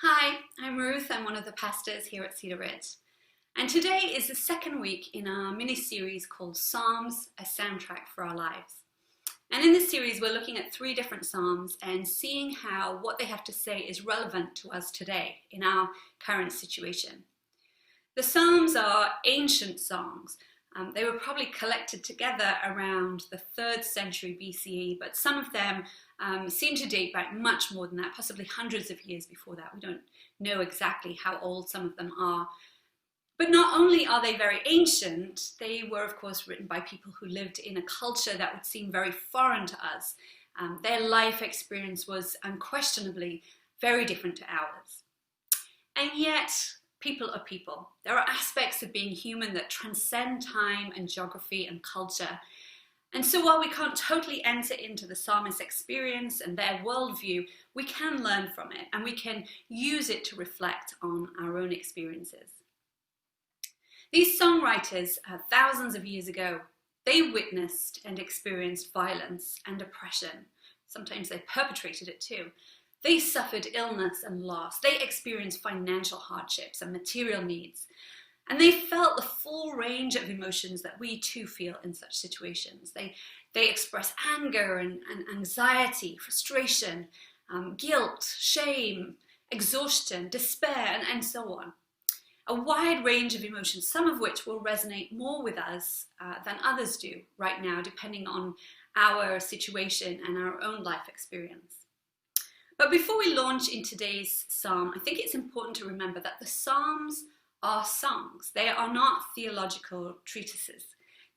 Hi, I'm Ruth. I'm one of the pastors here at Cedar. And today is the second week in our mini-series called Psalms, a Soundtrack for Our Lives. And in this series, we're looking at 3 different Psalms and seeing how what they have to say is relevant to us today in our current situation. The Psalms are ancient songs. They were probably collected together around the 3rd century BCE, but some of them seem to date back much more than that, possibly hundreds of years before that. We don't know exactly how old some of them are. But not only are they very ancient, they were, of course, written by people who lived in a culture that would seem very foreign to us. Their life experience was unquestionably very different to ours. And yet, people are people. There are aspects of being human that transcend time and geography and culture. And so while we can't totally enter into the psalmist's experience and their worldview, we can learn from it and we can use it to reflect on our own experiences. These songwriters, thousands of years ago, they witnessed and experienced violence and oppression. Sometimes they perpetrated it too. They suffered illness and loss. They experienced financial hardships and material needs. And they felt the full range of emotions that we too feel in such situations. They express anger and anxiety, frustration, guilt, shame, exhaustion, despair, and so on. A wide range of emotions, some of which will resonate more with us than others do right now, depending on our situation and our own life experience. But before we launch in today's psalm, I think it's important to remember that the Psalms are songs. They are not theological treatises.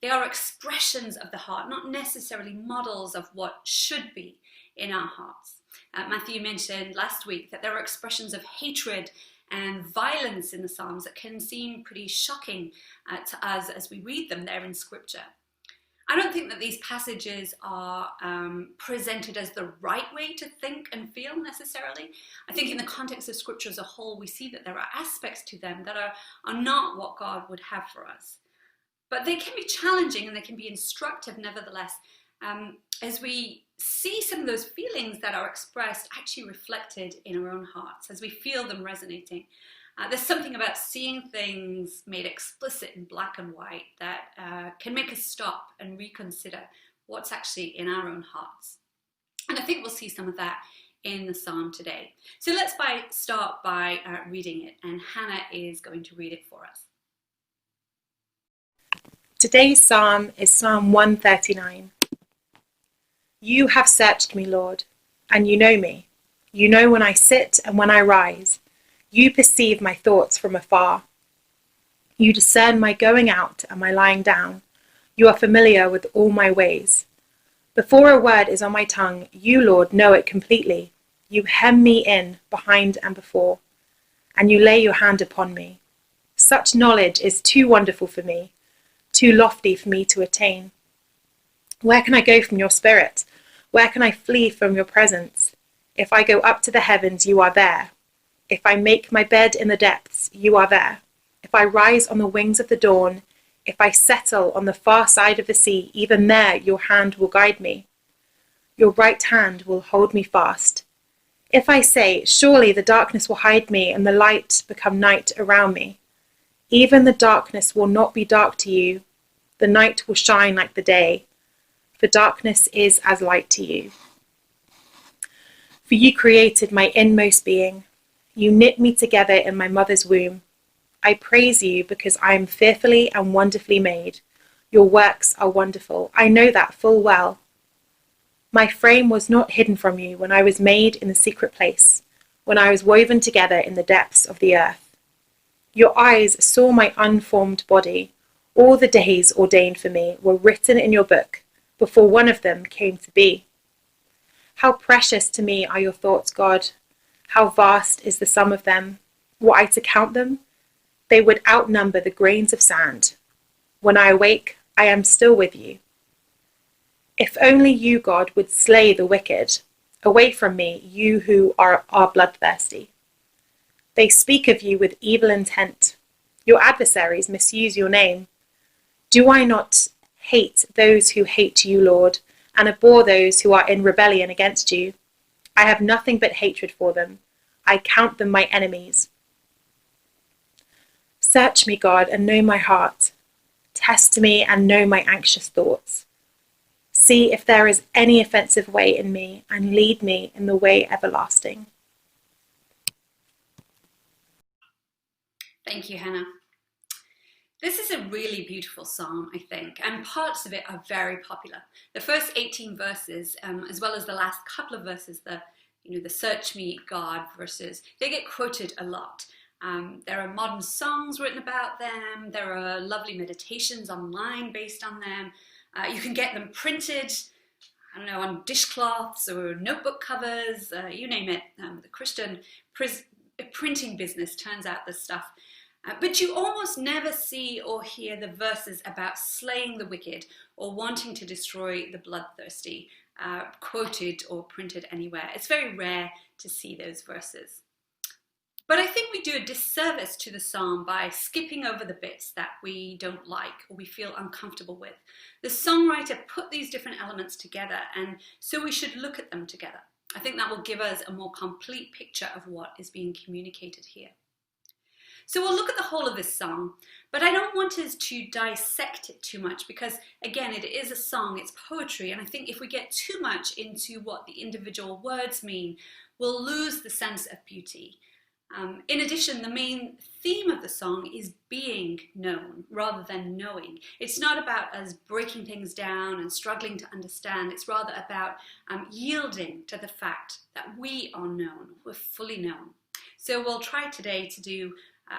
They are expressions of the heart, not necessarily models of what should be in our hearts. Matthew mentioned last week that there are expressions of hatred and violence in the Psalms that can seem pretty shocking to us as we read them there in Scripture. I don't think that these passages are presented as the right way to think and feel necessarily. I think in the context of Scripture as a whole, we see that there are aspects to them that are not what God would have for us. But they can be challenging and they can be instructive nevertheless, as we see some of those feelings that are expressed actually reflected in our own hearts, as we feel them resonating. There's something about seeing things made explicit in black and white that can make us stop and reconsider what's actually in our own hearts. And I think we'll see some of that in the psalm today. So let's start by reading it, and Hannah is going to read it for us. Today's psalm is Psalm 139. You have searched me, Lord, and you know me. You know when I sit and when I rise. You perceive my thoughts from afar. You discern my going out and my lying down. You are familiar with all my ways. Before a word is on my tongue, you, Lord, know it completely. You hem me in behind and before, and you lay your hand upon me. Such knowledge is too wonderful for me, too lofty for me to attain. Where can I go from your spirit? Where can I flee from your presence? If I go up to the heavens, you are there. If I make my bed in the depths, you are there. If I rise on the wings of the dawn, if I settle on the far side of the sea, even there your hand will guide me. Your right hand will hold me fast. If I say, surely the darkness will hide me and the light become night around me, even the darkness will not be dark to you. The night will shine like the day, for darkness is as light to you. For you created my inmost being. You knit me together in my mother's womb. I praise you because I am fearfully and wonderfully made. Your works are wonderful. I know that full well. My frame was not hidden from you when I was made in the secret place, when I was woven together in the depths of the earth. Your eyes saw my unformed body. All the days ordained for me were written in your book before one of them came to be. How precious to me are your thoughts, God. How vast is the sum of them. Were I to count them, they would outnumber the grains of sand. When I awake, I am still with you. If only you, God, would slay the wicked. Away from me, you who are bloodthirsty. They speak of you with evil intent. Your adversaries misuse your name. Do I not hate those who hate you, Lord, and abhor those who are in rebellion against you? I have nothing but hatred for them. I count them my enemies. Search me, God, and know my heart. Test me and know my anxious thoughts. See if there is any offensive way in me, and lead me in the way everlasting. Thank you, Hannah. This is a really beautiful psalm, I think, and parts of it are very popular. The first 18 verses, as well as the last couple of verses, the search me, God verses, they get quoted a lot. There are modern songs written about them. There are lovely meditations online based on them. You can get them printed, on dishcloths or notebook covers, you name it. The Christian printing business turns out this stuff. But you almost never see or hear the verses about slaying the wicked or wanting to destroy the bloodthirsty quoted or printed anywhere. It's very rare to see those verses. But I think we do a disservice to the psalm by skipping over the bits that we don't like or we feel uncomfortable with. The songwriter put these different elements together, and so we should look at them together. I think that will give us a more complete picture of what is being communicated here. So we'll look at the whole of this song, but I don't want us to dissect it too much because, again, it is a song, it's poetry, and I think if we get too much into what the individual words mean, we'll lose the sense of beauty. In addition, the main theme of the song is being known rather than knowing. It's not about us breaking things down and struggling to understand. It's rather about yielding to the fact that we are known, we're fully known. So we'll try today to do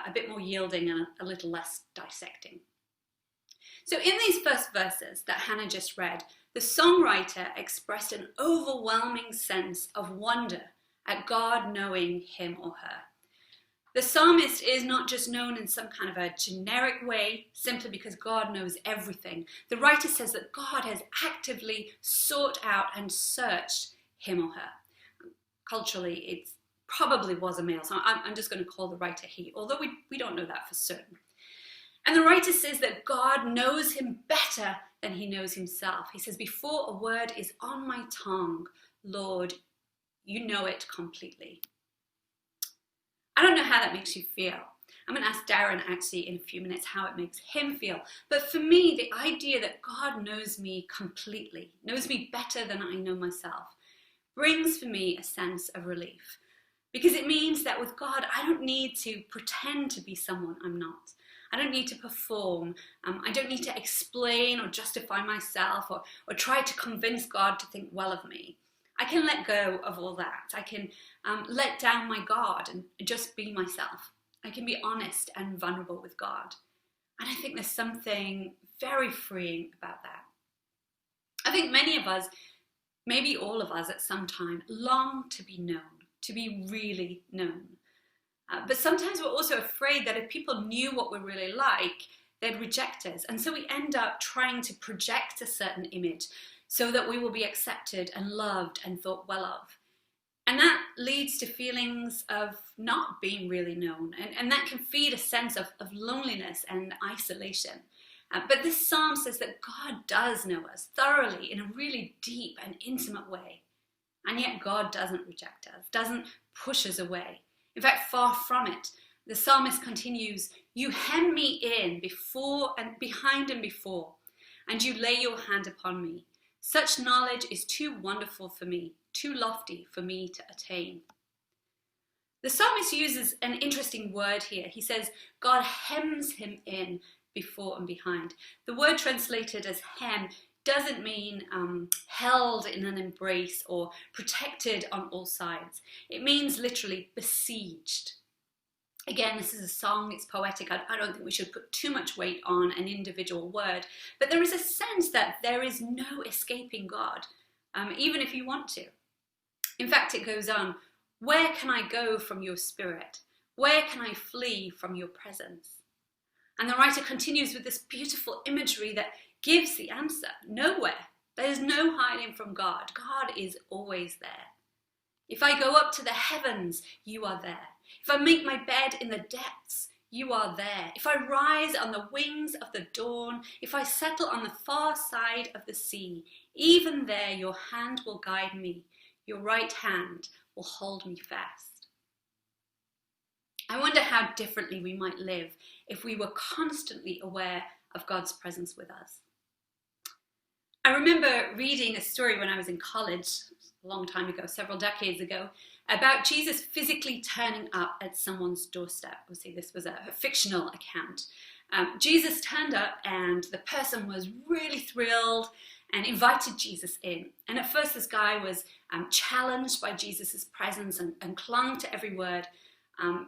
a bit more yielding and a little less dissecting. So in these first verses that Hannah just read, the songwriter expressed an overwhelming sense of wonder at God knowing him or her. The psalmist is not just known in some kind of a generic way simply because God knows everything. The writer says that God has actively sought out and searched him or her. Culturally, it probably was a male, so I'm just going to call the writer he, although we don't know that for certain. And the writer says that God knows him better than he knows himself. He says, before a word is on my tongue, Lord, you know it completely. I don't know how that makes you feel. I'm going to ask Darren actually in a few minutes how it makes him feel. But for me, the idea that God knows me completely, knows me better than I know myself, brings for me a sense of relief. Because it means that with God, I don't need to pretend to be someone I'm not. I don't need to perform. I don't need to explain or justify myself or try to convince God to think well of me. I can let go of all that. I can let down my guard and just be myself. I can be honest and vulnerable with God. And I think there's something very freeing about that. I think many of us, maybe all of us at some time, long to be known, to be really known. But sometimes we're also afraid that if people knew what we're really like, they'd reject us. And so we end up trying to project a certain image so that we will be accepted and loved and thought well of. And that leads to feelings of not being really known. And that can feed a sense of loneliness and isolation. But this psalm says that God does know us thoroughly in a really deep and intimate way. And yet God doesn't reject us, doesn't push us away. In fact, far from it. The psalmist continues, you hem me in before and behind and before, and you lay your hand upon me. Such knowledge is too wonderful for me, too lofty for me to attain. The psalmist uses an interesting word here. He says, God hems him in before and behind. The word translated as hem doesn't mean held in an embrace or protected on all sides. It means literally besieged. Again, this is a song, it's poetic. I don't think we should put too much weight on an individual word, but there is a sense that there is no escaping God, even if you want to. In fact, it goes on, where can I go from your spirit? Where can I flee from your presence? And the writer continues with this beautiful imagery that gives the answer. Nowhere. There's no hiding from God. God is always there. If I go up to the heavens, you are there. If I make my bed in the depths, you are there. If I rise on the wings of the dawn, if I settle on the far side of the sea, even there your hand will guide me. Your right hand will hold me fast. I wonder how differently we might live if we were constantly aware of God's presence with us. I remember reading a story when I was in college, a long time ago, several decades ago, about Jesus physically turning up at someone's doorstep. Obviously, this was a fictional account. Jesus turned up and the person was really thrilled and invited Jesus in. And at first this guy was challenged by Jesus' presence and clung to every word.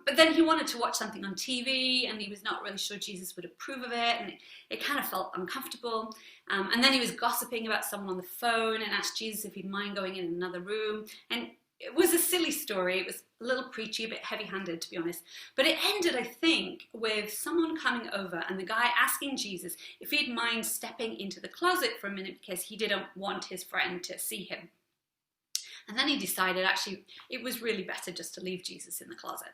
But then he wanted to watch something on TV and he was not really sure Jesus would approve of it, and it kind of felt uncomfortable. And then he was gossiping about someone on the phone and asked Jesus if he'd mind going in another room. And it was a silly story. It was a little preachy, a bit heavy-handed, to be honest. But it ended, I think, with someone coming over and the guy asking Jesus if he'd mind stepping into the closet for a minute because he didn't want his friend to see him. And then he decided, actually, it was really better just to leave Jesus in the closet.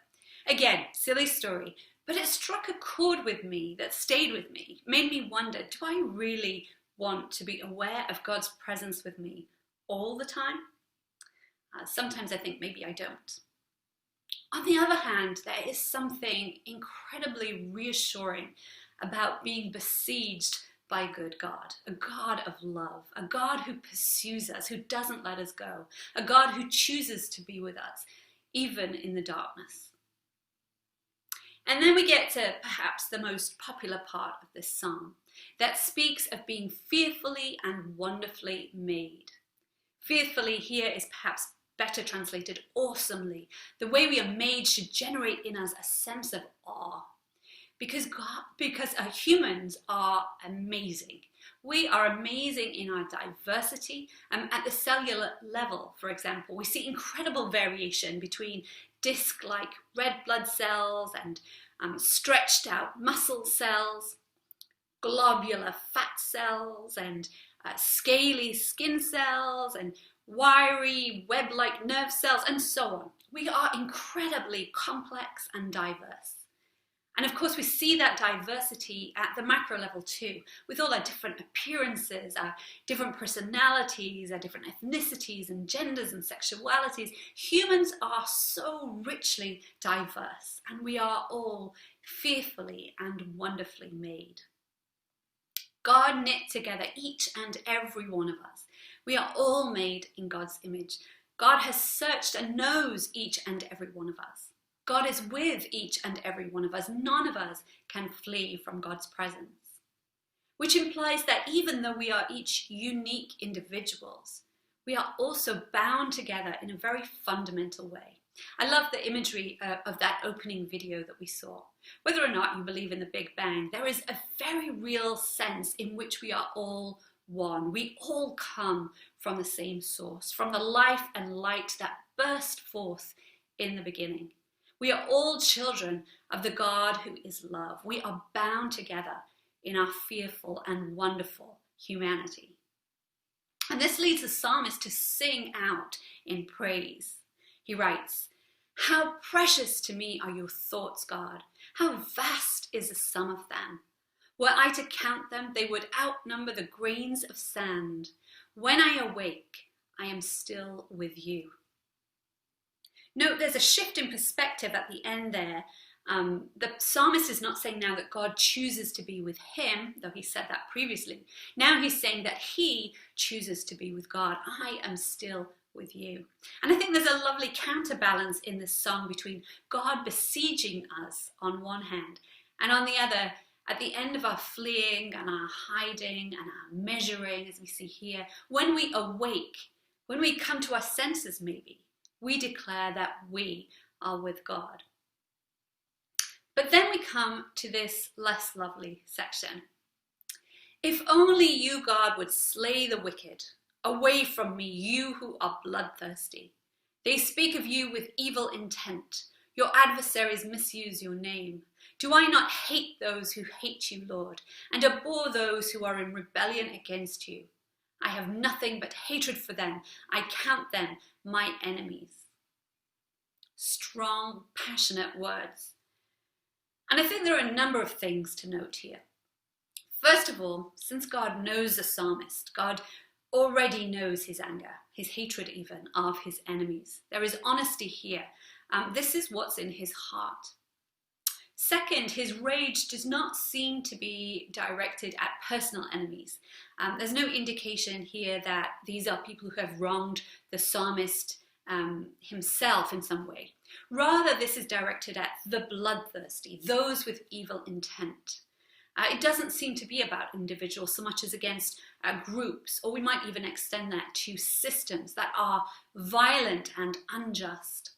Again, silly story, but it struck a chord with me that stayed with me, made me wonder, do I really want to be aware of God's presence with me all the time? Sometimes I think maybe I don't. On the other hand, there is something incredibly reassuring about being besieged by a good God, a God of love, a God who pursues us, who doesn't let us go, a God who chooses to be with us, even in the darkness. And then we get to perhaps the most popular part of this psalm that speaks of being fearfully and wonderfully made. Fearfully here is perhaps better translated awesomely. The way we are made should generate in us a sense of awe. Because humans are amazing. We are amazing in our diversity. At the cellular level, for example, we see incredible variation between disc-like red blood cells and stretched out muscle cells, globular fat cells and scaly skin cells and wiry web-like nerve cells and so on. We are incredibly complex and diverse. And of course we see that diversity at the macro level too, with all our different appearances, our different personalities, our different ethnicities and genders and sexualities. Humans are so richly diverse, and we are all fearfully and wonderfully made. God knit together each and every one of us. We are all made in God's image. God has searched and knows each and every one of us. God is with each and every one of us. None of us can flee from God's presence. Which implies that even though we are each unique individuals, we are also bound together in a very fundamental way. I love the imagery of that opening video that we saw. Whether or not you believe in the Big Bang, there is a very real sense in which we are all one. We all come from the same source, from the life and light that burst forth in the beginning. We are all children of the God who is love. We are bound together in our fearful and wonderful humanity. And this leads the psalmist to sing out in praise. He writes, "How precious to me are your thoughts, God. How vast is the sum of them. Were I to count them, they would outnumber the grains of sand. When I awake, I am still with you." Note there's a shift in perspective at the end there. The psalmist is not saying now that God chooses to be with him, though he said that previously. Now he's saying that he chooses to be with God. I am still with you. And I think there's a lovely counterbalance in this song between God besieging us on one hand, and on the other, at the end of our fleeing and our hiding and our measuring, as we see here, when we awake, when we come to our senses maybe, we declare that we are with God. But then we come to this less lovely section. "If only you, God, would slay the wicked. Away from me, you who are bloodthirsty. They speak of you with evil intent. Your adversaries misuse your name. Do I not hate those who hate you, Lord, and abhor those who are in rebellion against you? I have nothing but hatred for them. I count them my enemies." Strong, passionate words. And I think there are a number of things to note here. First of all, since God knows the psalmist, God already knows his anger, his hatred even, of his enemies. There is honesty here. This is what's in his heart. Second, his rage does not seem to be directed at personal enemies. There's no indication here that these are people who have wronged the psalmist himself in some way. Rather, this is directed at the bloodthirsty, those with evil intent. It doesn't seem to be about individuals so much as against groups, or we might even extend that to systems that are violent and unjust.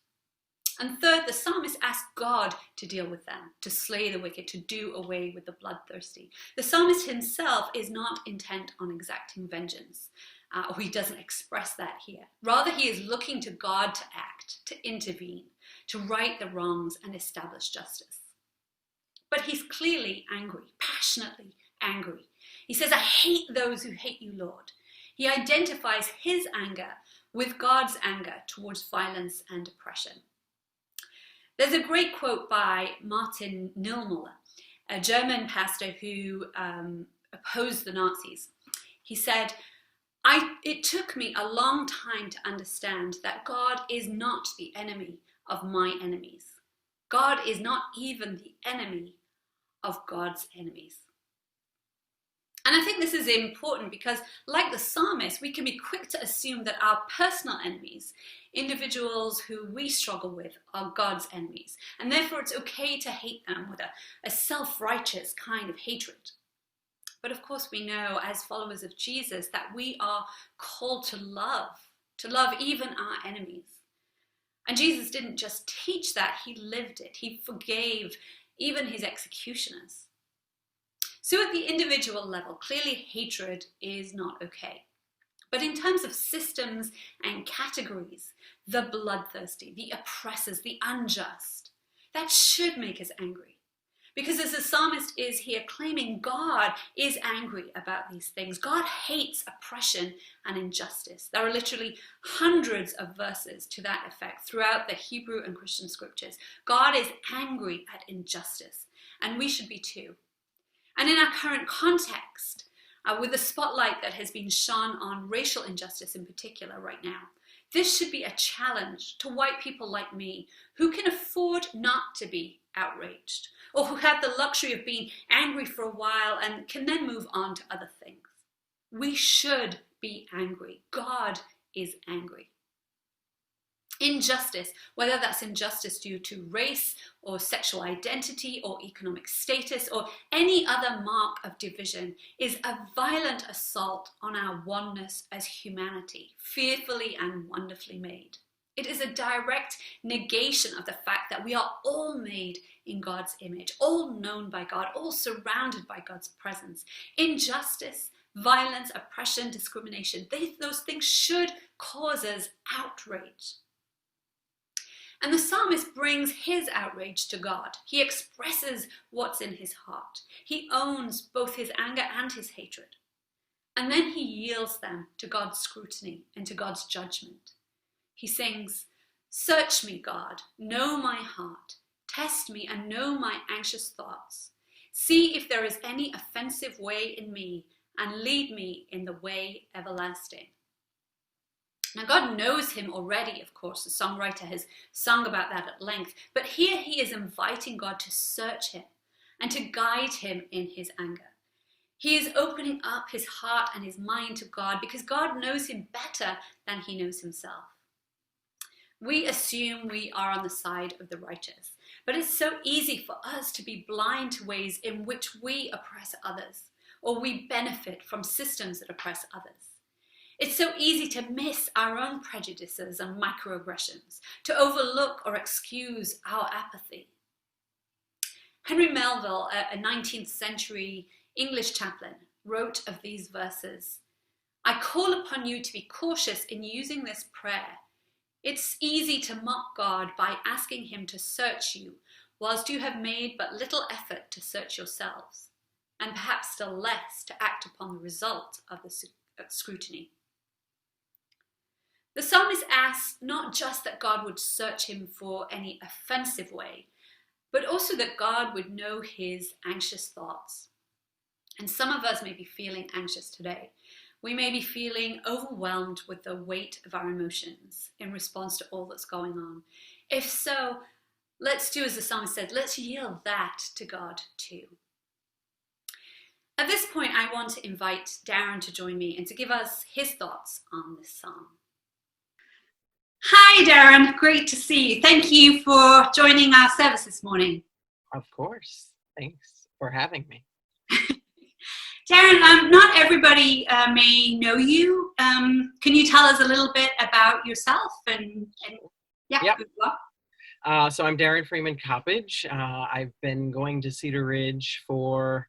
And third, the psalmist asks God to deal with them, to slay the wicked, to do away with the bloodthirsty. The psalmist himself is not intent on exacting vengeance, or he doesn't express that here. Rather, he is looking to God to act, to intervene, to right the wrongs and establish justice. But he's clearly angry, passionately angry. He says, I hate those who hate you, Lord. He identifies his anger with God's anger towards violence and oppression. There's a great quote by Martin Niemöller, a German pastor who opposed the Nazis. He said, it took me a long time to understand that God is not the enemy of my enemies. God is not even the enemy of God's enemies. And I think this is important because, like the psalmist, we can be quick to assume that our personal enemies, individuals who we struggle with, are God's enemies. And therefore it's okay to hate them with a self-righteous kind of hatred. But of course we know as followers of Jesus that we are called to love even our enemies. And Jesus didn't just teach that, he lived it. He forgave even his executioners. So at the individual level, clearly hatred is not okay. But in terms of systems and categories, the bloodthirsty, the oppressors, the unjust, that should make us angry. Because as the psalmist is here claiming, God is angry about these things. God hates oppression and injustice. There are literally hundreds of verses to that effect throughout the Hebrew and Christian scriptures. God is angry at injustice, and we should be too. And in our current context, with the spotlight that has been shone on racial injustice in particular right now, this should be a challenge to white people like me who can afford not to be outraged, or who have the luxury of being angry for a while and can then move on to other things. We should be angry. God is angry. Injustice, whether that's injustice due to race or sexual identity or economic status or any other mark of division, is a violent assault on our oneness as humanity, fearfully and wonderfully made. It is a direct negation of the fact that we are all made in God's image, all known by God, all surrounded by God's presence. Injustice, violence, oppression, discrimination, those things should cause us outrage. And the psalmist brings his outrage to God. He expresses what's in his heart. He owns both his anger and his hatred. And then he yields them to God's scrutiny and to God's judgment. He sings, "Search me, God, know my heart. Test me and know my anxious thoughts. See if there is any offensive way in me and lead me in the way everlasting." Now, God knows him already, of course. The songwriter has sung about that at length. But here he is inviting God to search him and to guide him in his anger. He is opening up his heart and his mind to God because God knows him better than he knows himself. We assume we are on the side of the righteous, but it's so easy for us to be blind to ways in which we oppress others, or we benefit from systems that oppress others. It's so easy to miss our own prejudices and microaggressions, to overlook or excuse our apathy. Henry Melville, a 19th century English chaplain, wrote of these verses, "I call upon you to be cautious in using this prayer. It's easy to mock God by asking him to search you, whilst you have made but little effort to search yourselves, and perhaps still less to act upon the result of the scrutiny." The psalmist asks not just that God would search him for any offensive way, but also that God would know his anxious thoughts. And some of us may be feeling anxious today. We may be feeling overwhelmed with the weight of our emotions in response to all that's going on. If so, let's do as the psalmist said, let's yield that to God too. At this point, I want to invite Darren to join me and to give us his thoughts on this psalm. Hi, Darren. Great to see you. Thank you for joining our service this morning. Of course. Thanks for having me. Darren, not everybody may know you. Can you tell us a little bit about yourself? Yep. So I'm Darren Freeman-Coppadge. I've been going to Cedar Ridge for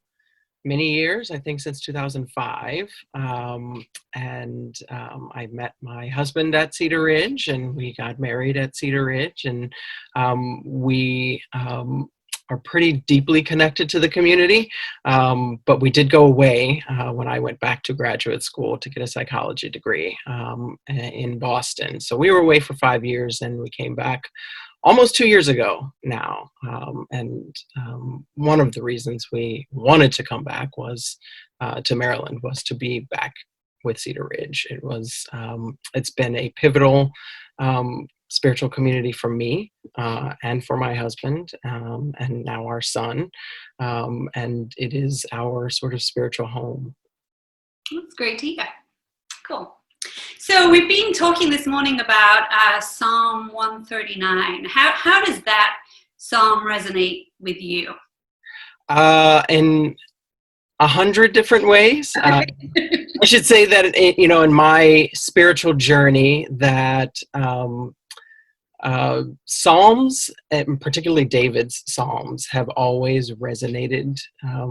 many years, I think since 2005. I met my husband at Cedar Ridge, and we got married at Cedar Ridge, and we are pretty deeply connected to the community. But we did go away when I went back to graduate school to get a psychology degree in Boston. So we were away for 5 years, and we came back almost 2 years ago now. One of the reasons we wanted to come back was to Maryland, was to be back with Cedar Ridge. It's been a pivotal spiritual community for me and for my husband and now our son. And it is our sort of spiritual home. That's great to hear. Cool. So we've been talking this morning about Psalm 139. How does that psalm resonate with you? In 100 different ways. I should say that, in my spiritual journey, that Psalms, and particularly David's Psalms, have always resonated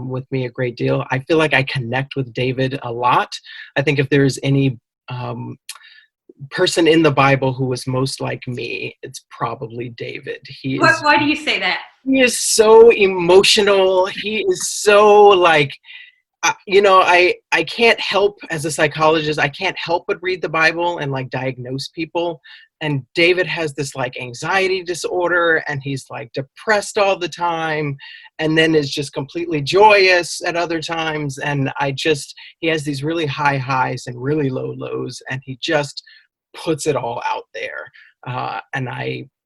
with me a great deal. I feel like I connect with David a lot. I think if there's any person in the Bible who was most like me, it's probably David. Why do you say that? He is so emotional. He is so like, I can't help, as a psychologist, I can't help but read the Bible and like diagnose people. And David has this like anxiety disorder, and he's like depressed all the time, and then is just completely joyous at other times. And he has these really high highs and really low lows, and he just puts it all out there.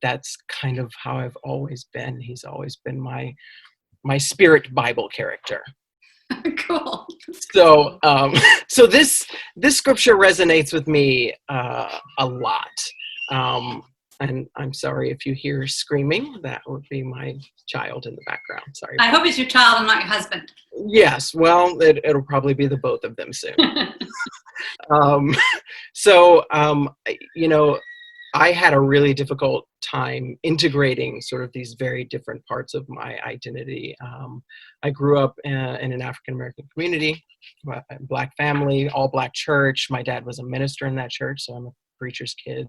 That's kind of how I've always been. He's always been my spirit Bible character. Cool. So, so this scripture resonates with me a lot. And I'm sorry if you hear screaming. That would be my child in the background. Sorry. I hope it's your child and not your husband. Yes. Well, it'll probably be the both of them soon. I had a really difficult time integrating sort of these very different parts of my identity. I grew up in an African-American community, a Black family, all Black church. My dad was a minister in that church, so I'm a preacher's kid.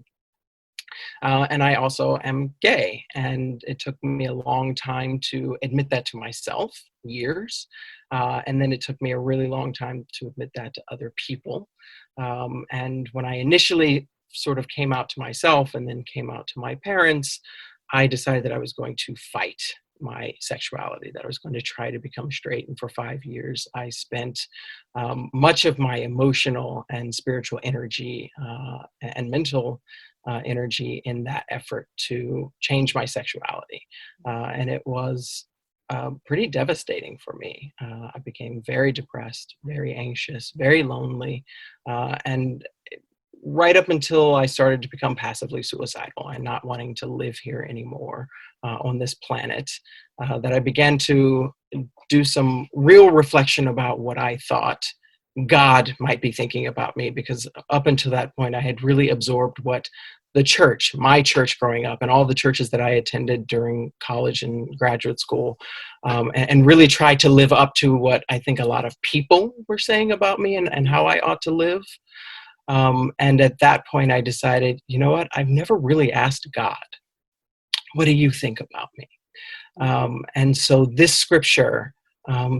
And I also am gay, and it took me a long time to admit that to myself, years. And then it took me a really long time to admit that to other people. And when I initially sort of came out to myself and then came out to my parents, I decided that I was going to fight my sexuality, that I was going to try to become straight. And for 5 years, I spent much of my emotional and spiritual energy and mental energy in that effort to change my sexuality. And it was pretty devastating for me. I became very depressed, very anxious, very lonely, and right up until I started to become passively suicidal and not wanting to live here anymore on this planet, that I began to do some real reflection about what I thought God might be thinking about me, because up until that point, I had really absorbed what the church, my church growing up, and all the churches that I attended during college and graduate school, and really tried to live up to what I think a lot of people were saying about me and how I ought to live. And at that point, I decided, you know what? I've never really asked God, what do you think about me? And so this scripture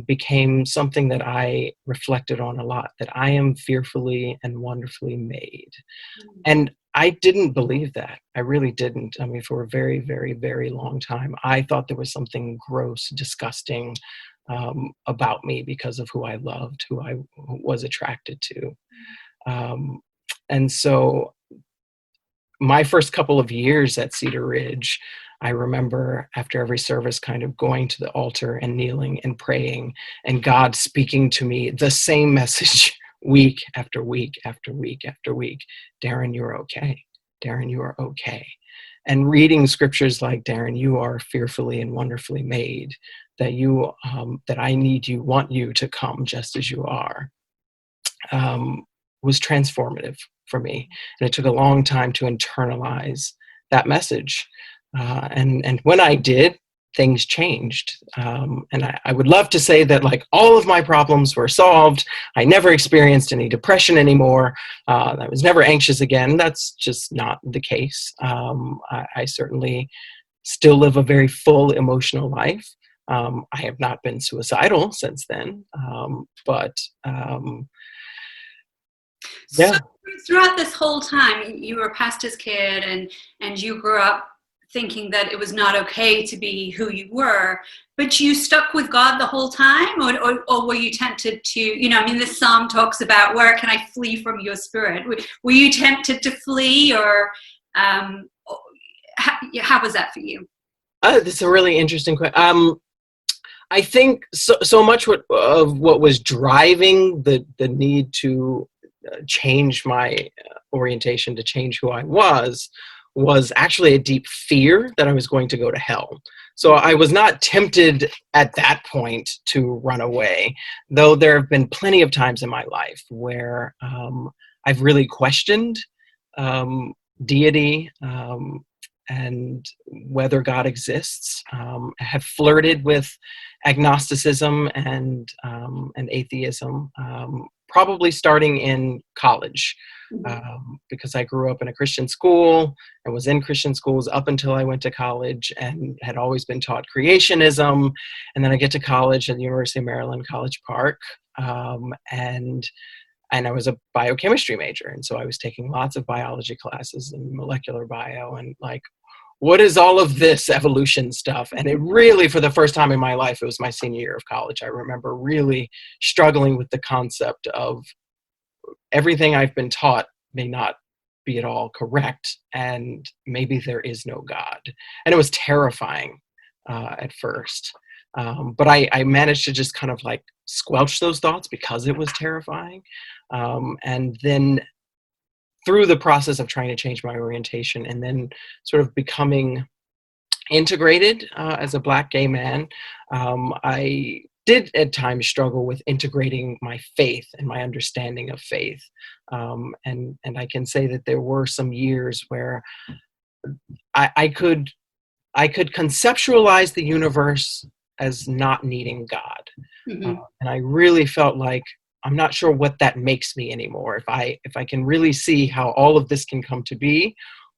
became something that I reflected on a lot, that I am fearfully and wonderfully made. And I didn't believe that. I really didn't. I mean, for a very, very, very long time, I thought there was something gross, disgusting about me because of who I loved, who I was attracted to. And so my first couple of years at Cedar Ridge, I remember after every service kind of going to the altar and kneeling and praying, and God speaking to me the same message week after week after week after week. Darren, you're okay. Darren, you are okay. And reading scriptures like, Darren, you are fearfully and wonderfully made, that you, that I need you, want you to come just as you are, was transformative for me. And it took a long time to internalize that message. And when I did, things changed. And I would love to say that like all of my problems were solved. I never experienced any depression anymore. I was never anxious again. That's just not the case. I certainly still live a very full emotional life. I have not been suicidal since then. But yeah. So throughout this whole time, you were a pastor's kid, and you grew up thinking that it was not okay to be who you were, but you stuck with God the whole time, or were you tempted to, I mean, this psalm talks about, where can I flee from your spirit? Were you tempted to flee, or how was that for you? That's a really interesting question. I think so much of what was driving the need to change my orientation, to change who I was actually a deep fear that I was going to go to hell. So I was not tempted at that point to run away, though there have been plenty of times in my life where I've really questioned deity and whether God exists. Have flirted with agnosticism and atheism, probably starting in college. Because I grew up in a Christian school and was in Christian schools up until I went to college, and had always been taught creationism. And then I get to college at the University of Maryland, College Park, and I was a biochemistry major. And so I was taking lots of biology classes and molecular bio, and like, what is all of this evolution stuff? And it really, for the first time in my life, it was my senior year of college, I remember really struggling with the concept of everything I've been taught may not be at all correct, and maybe there is no God. And it was terrifying at first. But I managed to just kind of like squelch those thoughts because it was terrifying. And then through the process of trying to change my orientation, and then sort of becoming integrated as a Black gay man, I did at times struggle with integrating my faith and my understanding of faith. And I can say that there were some years where I could conceptualize the universe as not needing God. And I really felt like, I'm not sure what that makes me anymore. If I can really see how all of this can come to be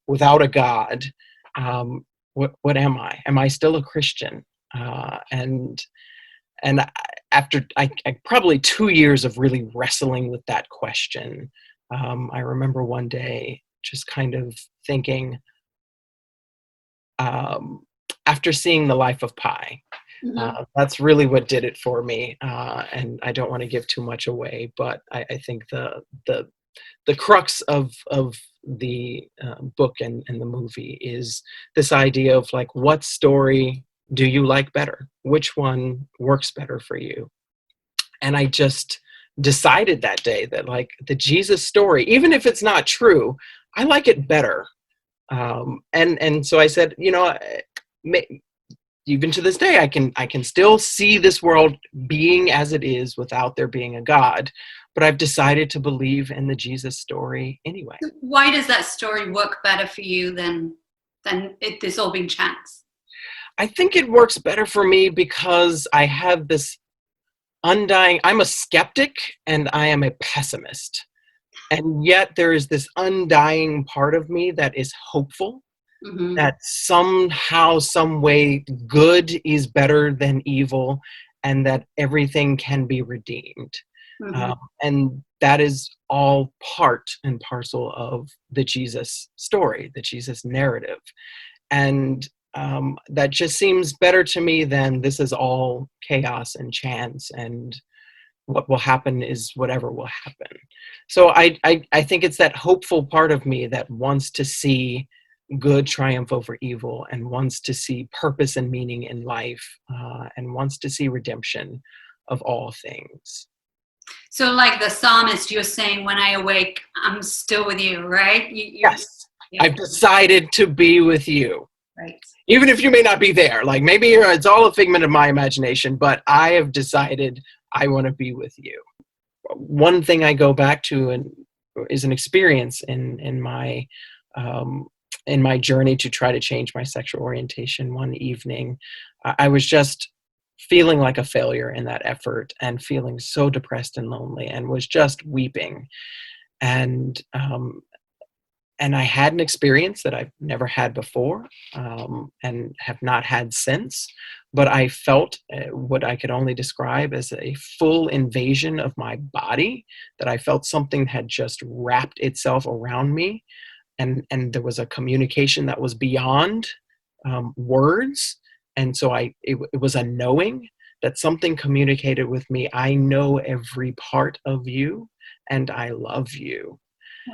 without a God, what am I? Am I still a Christian? And after I probably 2 years of really wrestling with that question, I remember one day just kind of thinking, after seeing The Life of Pi, that's really what did it for me. And I don't want to give too much away, but I think the crux of the book and the movie is this idea of like, what story do you like better? Which one works better for you? And I just decided that day that like the Jesus story, even if it's not true, I like it better. And so I said, even to this day, I can still see this world being as it is without there being a God, but I've decided to believe in the Jesus story anyway. Why does that story work better for you than this all being chance? I think it works better for me because I have this I'm a skeptic and I am a pessimist. And yet there is this undying part of me that is hopeful, that somehow, some way, good is better than evil, and that everything can be redeemed. And that is all part and parcel of the Jesus story, the Jesus narrative. And that just seems better to me than this is all chaos and chance and what will happen is whatever will happen. So I think it's that hopeful part of me that wants to see good triumph over evil, and wants to see purpose and meaning in life, and wants to see redemption of all things. So like the psalmist, you're saying, when I awake, I'm still with you, right? Yes, yeah. I've decided to be with you. Right. Even if you may not be there, like maybe it's all a figment of my imagination, but I have decided I want to be with you. One thing I go back to is an experience in my journey to try to change my sexual orientation. One evening, I was just feeling like a failure in that effort, and feeling so depressed and lonely, and was just weeping. And I had an experience that I've never had before, and have not had since. But I felt what I could only describe as a full invasion of my body, that I felt something had just wrapped itself around me. And there was a communication that was beyond words. And so it was a knowing that something communicated with me. I know every part of you, and I love you.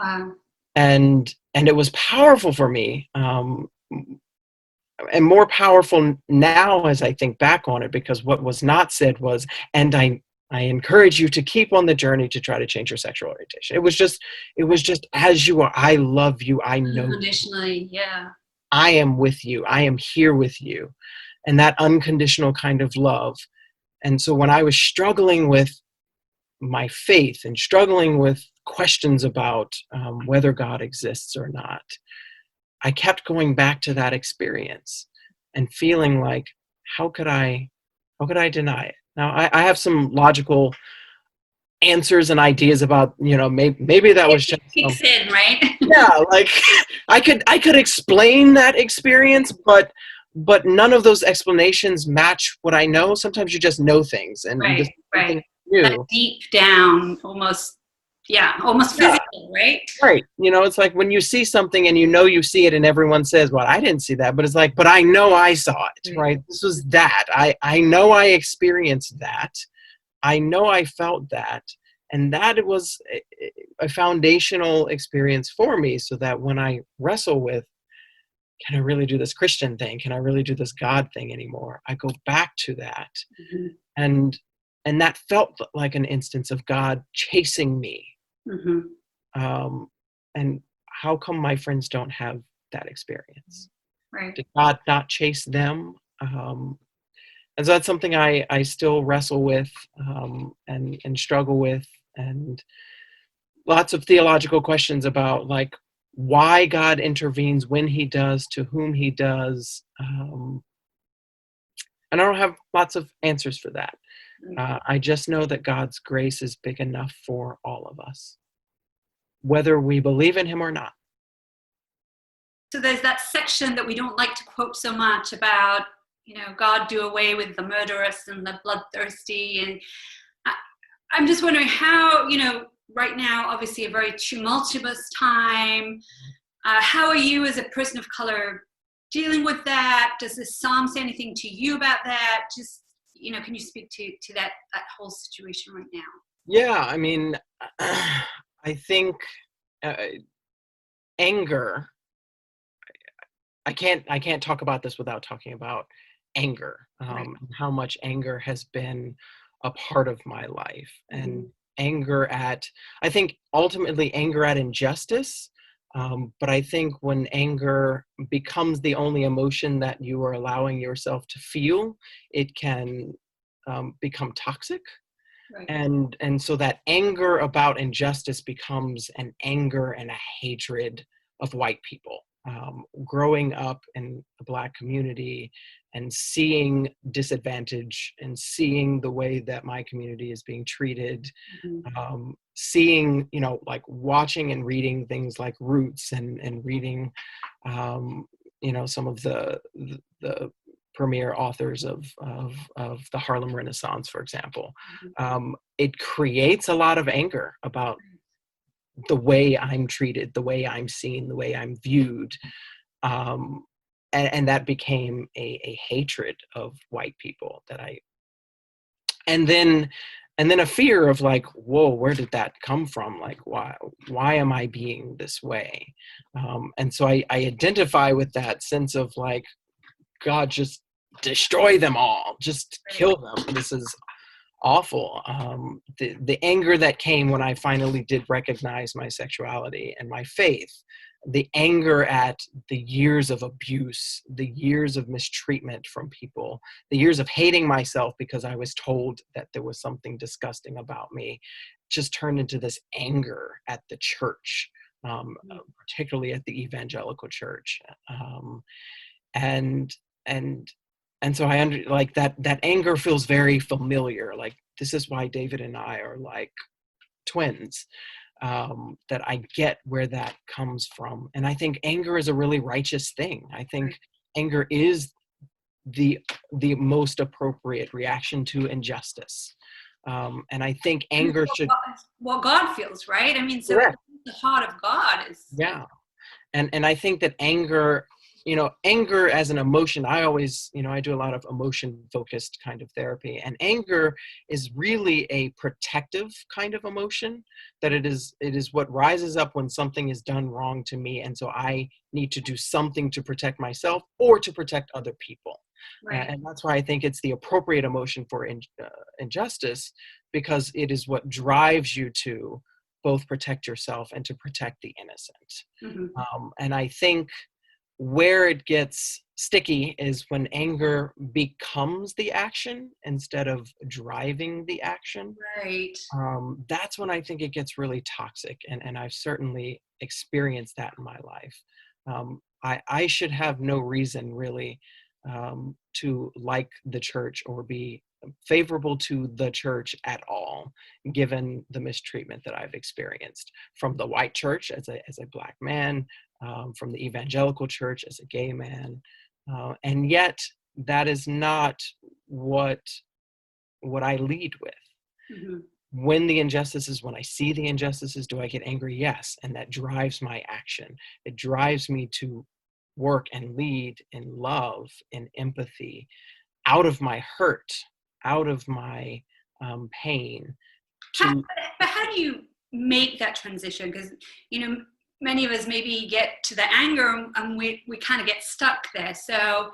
Wow. And it was powerful for me, and more powerful now as I think back on it, because what was not said was, and I encourage you to keep on the journey to try to change your sexual orientation. It was just as you are. I love you. I know Unconditionally, yeah. I am with you. I am here with you. And that unconditional kind of love. And so when I was struggling with my faith, and struggling with questions about whether God exists or not, I kept going back to that experience and feeling like, how could I deny it? Now, I have some logical answers and ideas about, maybe that was just Kicks in, right? yeah, like I could explain that experience, but none of those explanations match what I know. Sometimes you just know things, and this Right, is right. something That new. deep down, almost, yeah, almost Yeah, physical, right? right. It's like when you see something and you see it, and everyone says, "Well, I didn't see that," but it's like, "But I know I saw it." Right? This was that. I know I experienced that. I know I felt that. And that was a foundational experience for me, so that when I wrestle with, can I really do this Christian thing? Can I really do this God thing anymore? I go back to that. Mm-hmm. And that felt like an instance of God chasing me. Mm-hmm. And how come my friends don't have that experience? Right. Did God not chase them? And so that's something I still wrestle with, and struggle with, and lots of theological questions about, like, why God intervenes when he does, to whom he does. And I don't have lots of answers for that. I just know that God's grace is big enough for all of us, whether we believe in him or not. So there's that section that we don't like to quote so much about, God do away with the murderous and the bloodthirsty. And I'm just wondering how, right now, obviously a very tumultuous time. How are you as a person of color dealing with that? Does this psalm say anything to you about that? Just, can you speak to that whole situation right now? Yeah, I mean, I think anger, I can't talk about this without talking about anger, Right. how much anger has been a part of my life. Mm-hmm. And I think ultimately anger at injustice. But I think when anger becomes the only emotion that you are allowing yourself to feel, it can become toxic. Right. And so that anger about injustice becomes an anger and a hatred of white people. Growing up in the Black community and seeing disadvantage, and seeing the way that my community is being treated, Mm-hmm. seeing, like watching and reading things like Roots, and reading, some of the premier authors of the Harlem Renaissance, for example. It creates a lot of anger about the way I'm treated, the way I'm seen, the way I'm viewed. And that became a hatred of white people and then and then a fear of like, whoa, where did that come from? Like, why am I being this way? And so I identify with that sense of like, God, just destroy them all, just kill them. This is awful. The anger that came when I finally did recognize my sexuality and my faith, the anger at the years of abuse, the years of mistreatment from people, the years of hating myself because I was told that there was something disgusting about me, just turned into this anger at the church, particularly at the evangelical church. And and and so like that anger feels very familiar. Like, this is why David and I are like twins, that I get where that comes from. And I think anger is a really righteous thing. I think anger is the most appropriate reaction to injustice. And I think anger should, what God feels, right? I mean, so correct. the heart of God is. Yeah. And I think that anger, anger as an emotion, I always, I do a lot of emotion focused kind of therapy, and anger is really a protective kind of emotion, that it is what rises up when something is done wrong to me. And so I need to do something to protect myself or to protect other people. Right. And that's why I think it's the appropriate emotion for injustice, because it is what drives you to both protect yourself and to protect the innocent. And I think where it gets sticky is when anger becomes the action instead of driving the action. Right. That's when I think it gets really toxic. And I've certainly experienced that in my life. I should have no reason really to like the church or be favorable to the church at all, given the mistreatment that I've experienced from the white church as a Black man, from the evangelical church as a gay man. And yet that is not what I lead with. When the injustices, when I see the injustices, do I get angry? Yes. And that drives my action. It drives me to work and lead in love and empathy, out of my hurt, out of my pain. But how do you make that transition? Because, many of us maybe get to the anger and we kind of get stuck there. So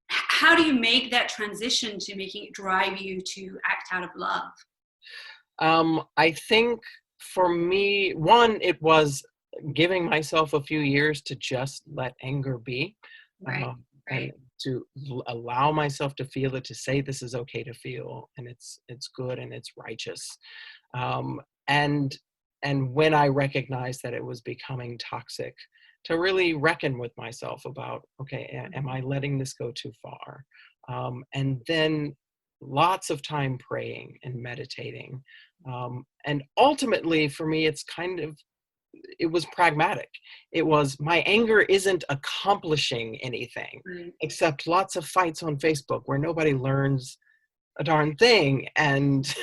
how do you make that transition to making it drive you to act out of love? I think for me, one, it was giving myself a few years to just let anger be. Right. And to allow myself to feel it, to say this is okay to feel, and it's good and it's righteous. And when I recognized that it was becoming toxic, to really reckon with myself about, okay, am I letting this go too far? And then lots of time praying and meditating. And ultimately for me, it was pragmatic. It was, my anger isn't accomplishing anything, except lots of fights on Facebook where nobody learns a darn thing, and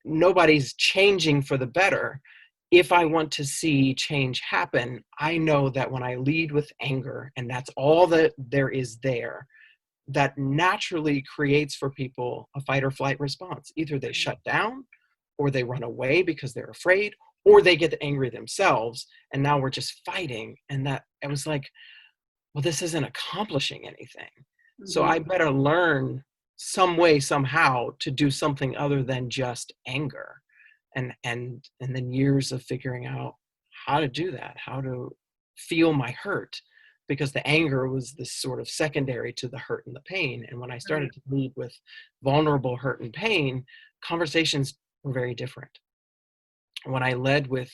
nobody's changing for the better. If I want to see change happen, I know that when I lead with anger, and that's all that there is there, that naturally creates for people a fight or flight response. Either they shut down, or they run away because they're afraid, or they get angry themselves, and now we're just fighting. And that, I was like, well, this isn't accomplishing anything. So I better learn some way, somehow, to do something other than just anger. And then years of figuring out how to do that, how to feel my hurt, because the anger was this sort of secondary to the hurt and the pain. And when I started to lead with vulnerable hurt and pain, conversations were very different. When I led with,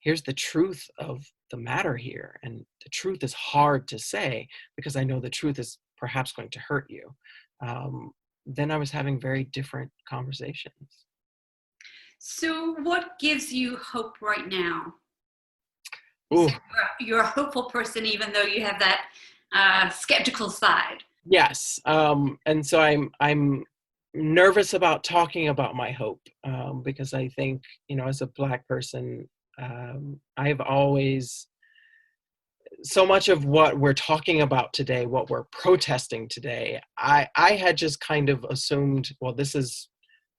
here's the truth of the matter here, and the truth is hard to say because I know the truth is perhaps going to hurt you, then I was having very different conversations. So what gives you hope right now? Ooh. So you're a hopeful person, even though you have that skeptical side. Yes. And so I'm nervous about talking about my hope, because I think, as a Black person, I've always, so much of what we're talking about today, what we're protesting today, I had just kind of assumed, well, this is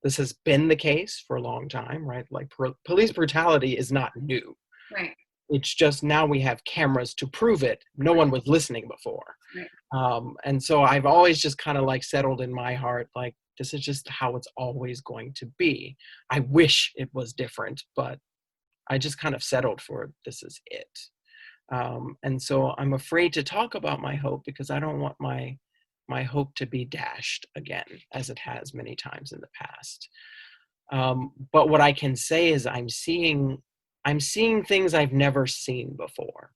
This has been the case for a long time, right? Like police brutality is not new. Right. It's just now we have cameras to prove it. No one was listening before. Right. And so I've always just kind of like settled in my heart, like, this is just how it's always going to be. I wish it was different, but I just kind of settled for this is it. And so I'm afraid to talk about my hope because I don't want my hope to be dashed again, as it has many times in the past. But what I can say is I'm seeing things I've never seen before.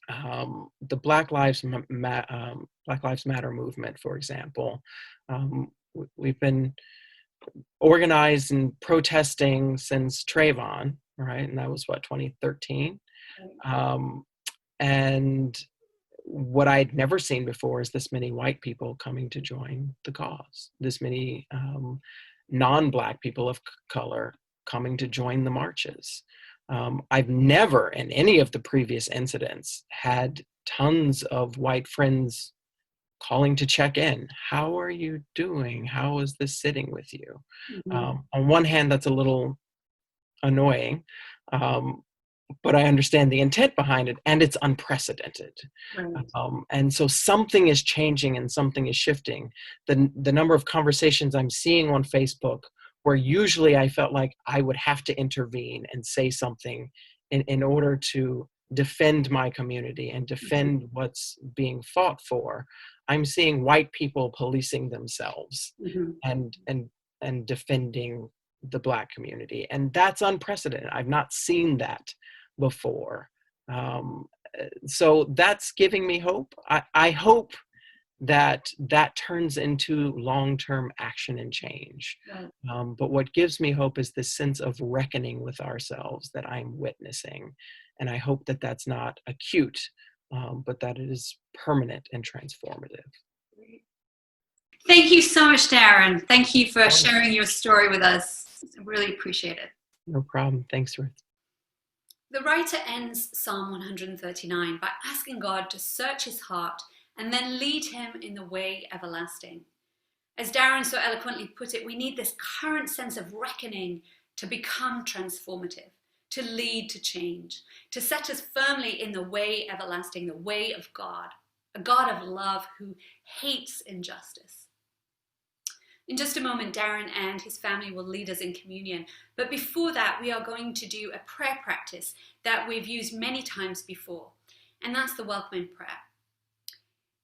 The Black Lives Matter movement, for example, we've been organized and protesting since Trayvon, right? And that was what, 2013. And what I'd never seen before is this many white people coming to join the cause, this many non-Black people of color coming to join the marches. I've never, in any of the previous incidents, had tons of white friends calling to check in. How are you doing? How is this sitting with you? Mm-hmm. On one hand, that's a little annoying, but I understand the intent behind it, and it's unprecedented. Right. And so something is changing and something is shifting. The number of conversations I'm seeing on Facebook where usually I felt like I would have to intervene and say something in order to defend my community and defend what's being fought for, I'm seeing white people policing themselves Mm-hmm. and defending the Black community. And that's unprecedented. I've not seen that before. So that's giving me hope. I hope that turns into long-term action and change. Right. But what gives me hope is this sense of reckoning with ourselves that I'm witnessing. And I hope that that's not acute, but that it is permanent and transformative. Thank you so much, Darren. Thank you for sharing your story with us. I really appreciate it. No problem. Thanks, Ruth. The writer ends Psalm 139 by asking God to search his heart and then lead him in the way everlasting. As Darren so eloquently put it, we need this current sense of reckoning to become transformative, to lead to change, to set us firmly in the way everlasting, the way of God, a God of love who hates injustice. In just a moment, Darren and his family will lead us in communion. But before that, we are going to do a prayer practice that we've used many times before, and that's the welcoming prayer.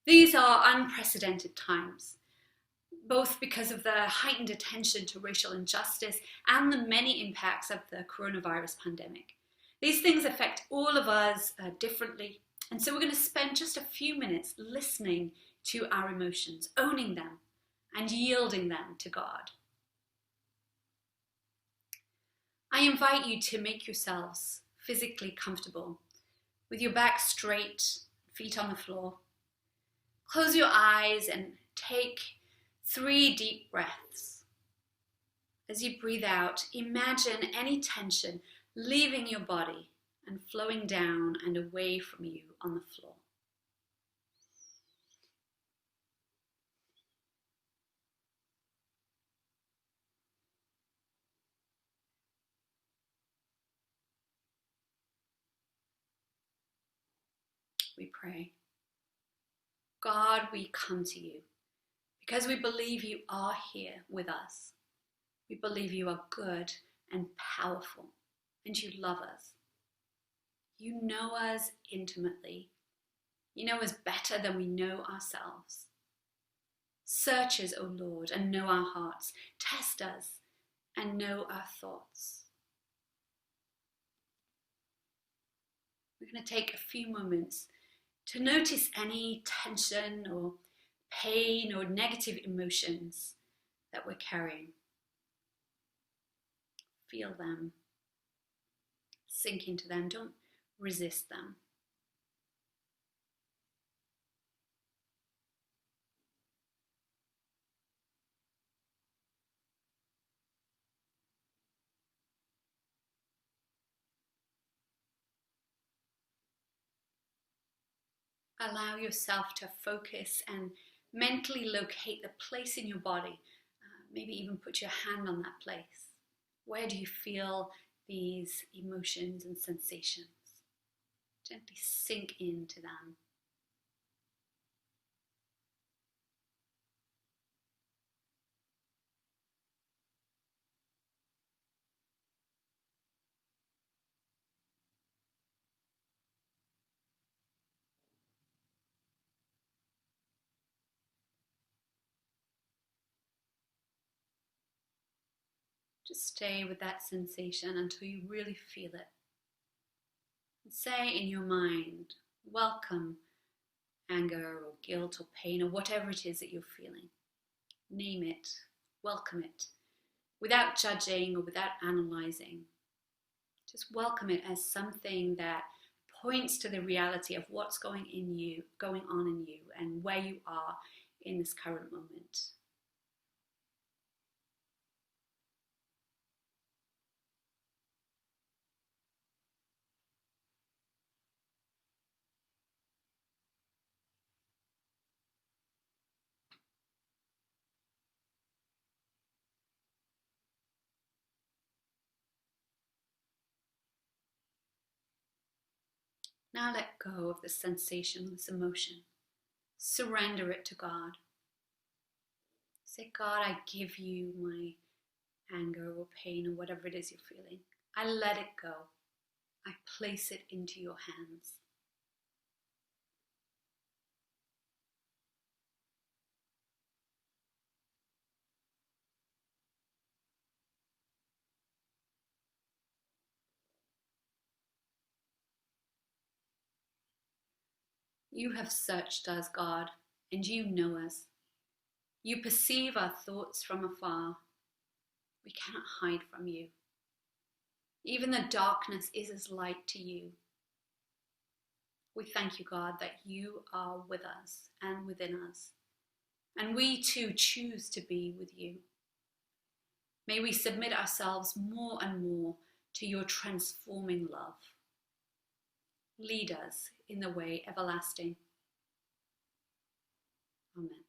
These are unprecedented times, both because of the heightened attention to racial injustice and the many impacts of the coronavirus pandemic. These things affect all of us differently, and so we're going to spend just a few minutes listening to our emotions, owning them, and yielding them to God. I invite you to make yourselves physically comfortable with your back straight, feet on the floor. Close your eyes and take 3 deep breaths. As you breathe out, imagine any tension leaving your body and flowing down and away from you on the floor. We pray. God, we come to you because we believe you are here with us. We believe you are good and powerful, and you love us. You know us intimately. You know us better than we know ourselves. Search us, O Lord, and know our hearts. Test us and know our thoughts. We're going to take a few moments to notice any tension or pain or negative emotions that we're carrying. Feel them. Sink into them. Don't resist them. Allow yourself to focus and mentally locate the place in your body Maybe even put your hand on that place. Where do you feel these emotions and sensations? Gently sink into them. Just stay with that sensation until you really feel it. And say in your mind, welcome anger or guilt or pain or whatever it is that you're feeling. Name it, welcome it, without judging or without analyzing. Just welcome it as something that points to the reality of what's going on in you and where you are in this current moment. Now let go of this sensation, this emotion. Surrender it to God. Say, God, I give you my anger or pain or whatever it is you're feeling. I let it go. I place it into your hands. You have searched us, God, and you know us. You perceive our thoughts from afar. We cannot hide from you. Even the darkness is as light to you. We thank you, God, that you are with us and within us. And we too choose to be with you. May we submit ourselves more and more to your transforming love. Lead us in the way everlasting. Amen.